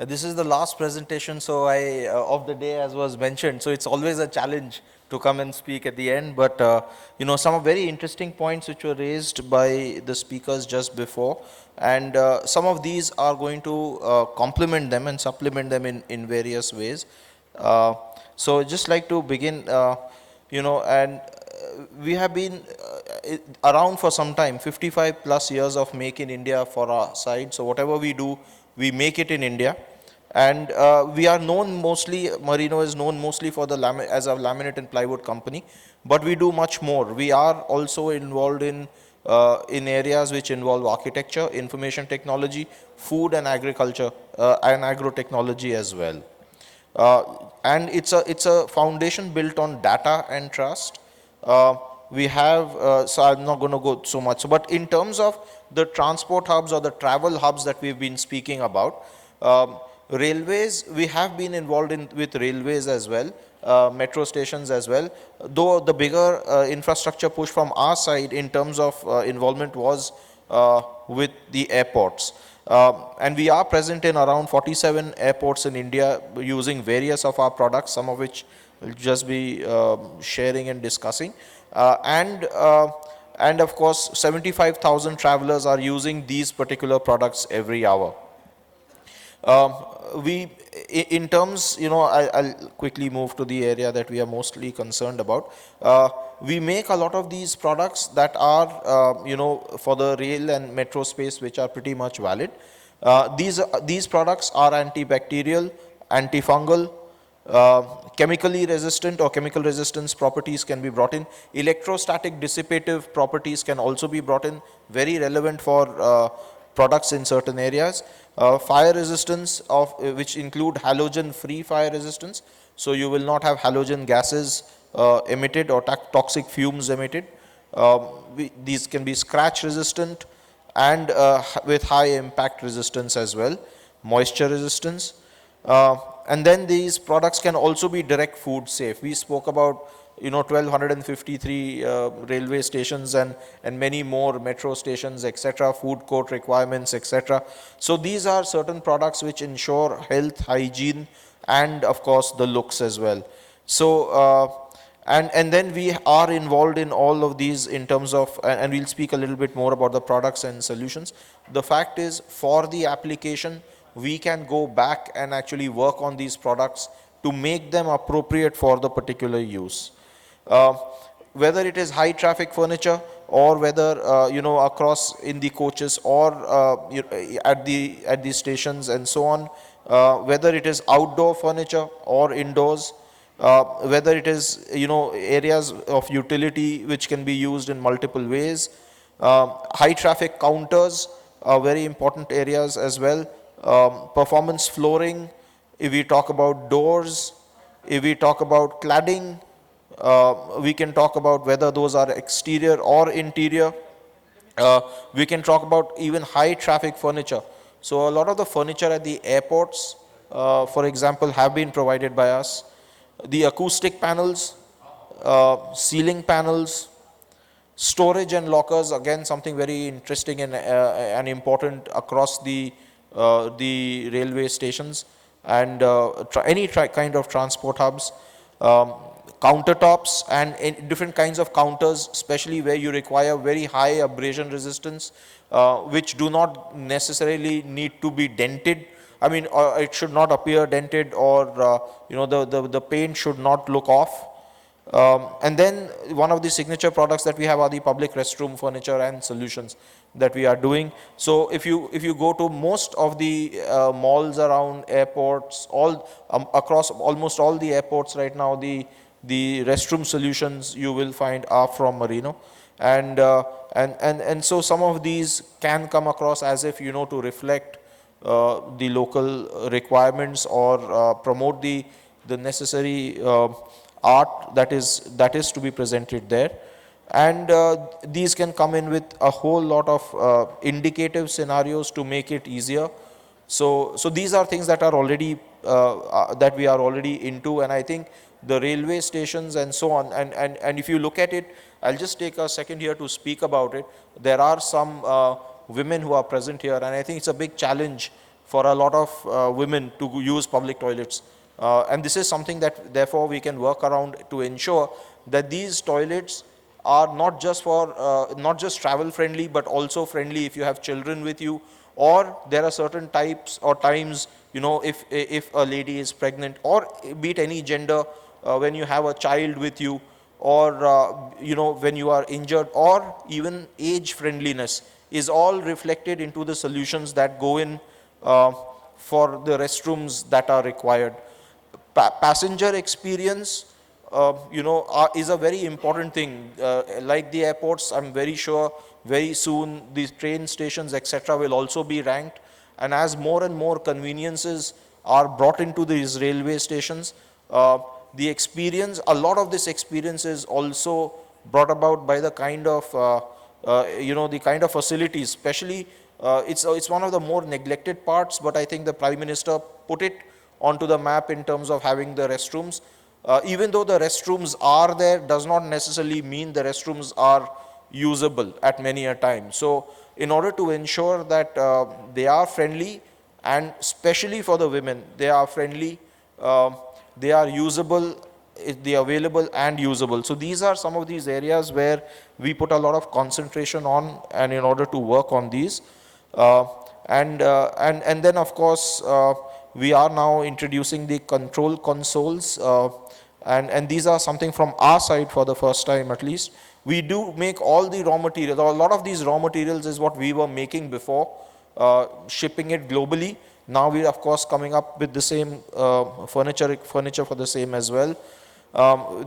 This is the last presentation of the day, as was mentioned. So it's always a challenge to come and speak at the end. But some very interesting points which were raised by the speakers just before, and some of these are going to complement them and supplement them in various ways. So just like to begin, and we have been around for some time, 55 plus years of Make in India for our side. So whatever we do, we make it in India. And we are known mostly, Merino is known mostly for as a laminate and plywood company, but we do much more. We are also involved in areas which involve architecture, information technology, food and agriculture, and agro-technology as well. And it's a foundation built on data and trust. We have, so I'm not going to go so much, but in terms of the transport hubs or the travel hubs that we've been speaking about, railways, we have been involved with railways as well, metro stations as well, though the bigger infrastructure push from our side in terms of involvement was with the airports. And we are present in around 47 airports in India using various of our products, some of which we'll just be sharing and discussing. And of course, 75,000 travelers are using these particular products every hour. In terms, I'll quickly move to the area that we are mostly concerned about. We make a lot of these products that are, for the rail and metro space, which are pretty much valid. These products are antibacterial, antifungal, chemically resistant or chemical resistance properties can be brought in. Electrostatic dissipative properties can also be brought in, very relevant for products in certain areas. Fire resistance, which include halogen-free fire resistance. So you will not have halogen gases emitted or toxic fumes emitted. These can be scratch resistant and with high impact resistance as well. Moisture resistance. And then these products can also be direct food safe. We spoke about 1253 railway stations and many more metro stations, etc., food court requirements, etc. So these are certain products which ensure health, hygiene, and of course the looks as well. So and then we are involved in all of these in terms of, and we'll speak a little bit more about the products and solutions. The fact is, for the application, we can go back and actually work on these products to make them appropriate for the particular use. Whether it is high traffic furniture or whether across in the coaches or at the stations and so on, whether it is outdoor furniture or indoors, whether it is areas of utility which can be used in multiple ways. High traffic counters are very important areas as well. Performance flooring, if we talk about doors, if we talk about cladding, we can talk about whether those are exterior or interior. We can talk about even high traffic furniture. So a lot of the furniture at the airports, for example, have been provided by us. The acoustic panels, ceiling panels, storage and lockers, again something very interesting and important across the railway stations and any kind of transport hubs. Countertops and different kinds of counters, especially where you require very high abrasion resistance, which do not necessarily need to be dented. I mean, it should not appear dented, or the paint should not look off. And then one of the signature products that we have are the public restroom furniture and solutions that we are doing. So if you go to most of the malls around airports, across almost all the airports right now, the restroom solutions you will find are from Merino, and so some of these can come across as if to reflect the local requirements or promote the necessary art that is to be presented there. And these can come in with a whole lot of indicative scenarios to make it easier. So these are things that are already that we are already into, and I think the railway stations and so on, and if you look at it, I'll just take a second here to speak about it. There are some women who are present here, and I think it's a big challenge for a lot of women to use public toilets. And this is something that therefore we can work around to ensure that these toilets are not just for not just travel friendly, but also friendly if you have children with you, or there are certain types or times, if a lady is pregnant, or be it any gender, when you have a child with you, or when you are injured, or even age friendliness is all reflected into the solutions that go in uh, for the restrooms that are required. Passenger experience, is a very important thing. Like the airports, I'm very sure very soon these train stations, etc., will also be ranked. And as more and more conveniences are brought into these railway stations, the experience, a lot of this experience is also brought about by the kind of, the kind of facilities, especially it's one of the more neglected parts, but I think the Prime Minister put it onto the map in terms of having the restrooms. Even though the restrooms are there, does not necessarily mean the restrooms are usable at many a time. So in order to ensure that they are friendly, and especially for the women, they are friendly, they are usable, they are available and usable. So these are some of these areas where we put a lot of concentration on, and in order to work on these. And then of course, we are now introducing the control consoles, and these are something from our side for the first time at least. We do make all the raw materials. A lot of these raw materials is what we were making before, shipping it globally. Now we are of course coming up with the same furniture for the same as well.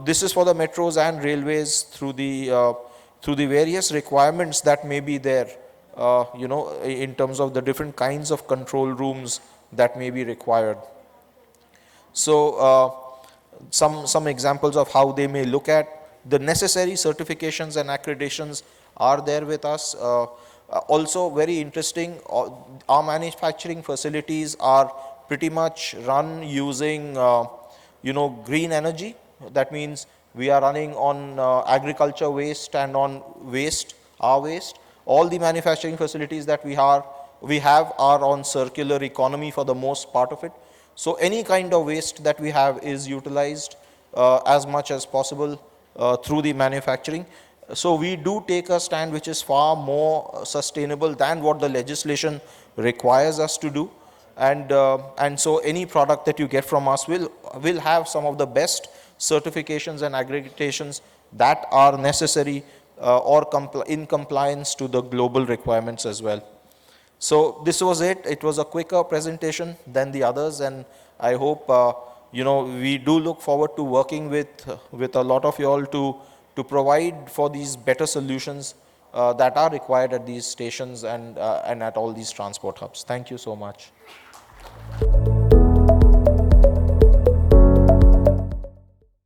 This is for the metros and railways through the various requirements that may be there, in terms of the different kinds of control rooms that may be required. So some examples of how they may look at the necessary certifications and accreditations are there with us. Also very interesting, our manufacturing facilities are pretty much run using green energy. That means we are running on agriculture waste and on waste, our waste. All the manufacturing facilities that we have are on circular economy for the most part of it. So any kind of waste that we have is utilized as much as possible through the manufacturing. So we do take a stand which is far more sustainable than what the legislation requires us to do. And so any product that you get from us will have some of the best certifications and accreditations that are necessary or in compliance to the global requirements as well. So this was it. It was a quicker presentation than the others, and I hope we do look forward to working with a lot of you all to provide for these better solutions that are required at these stations and at all these transport hubs. Thank you so much.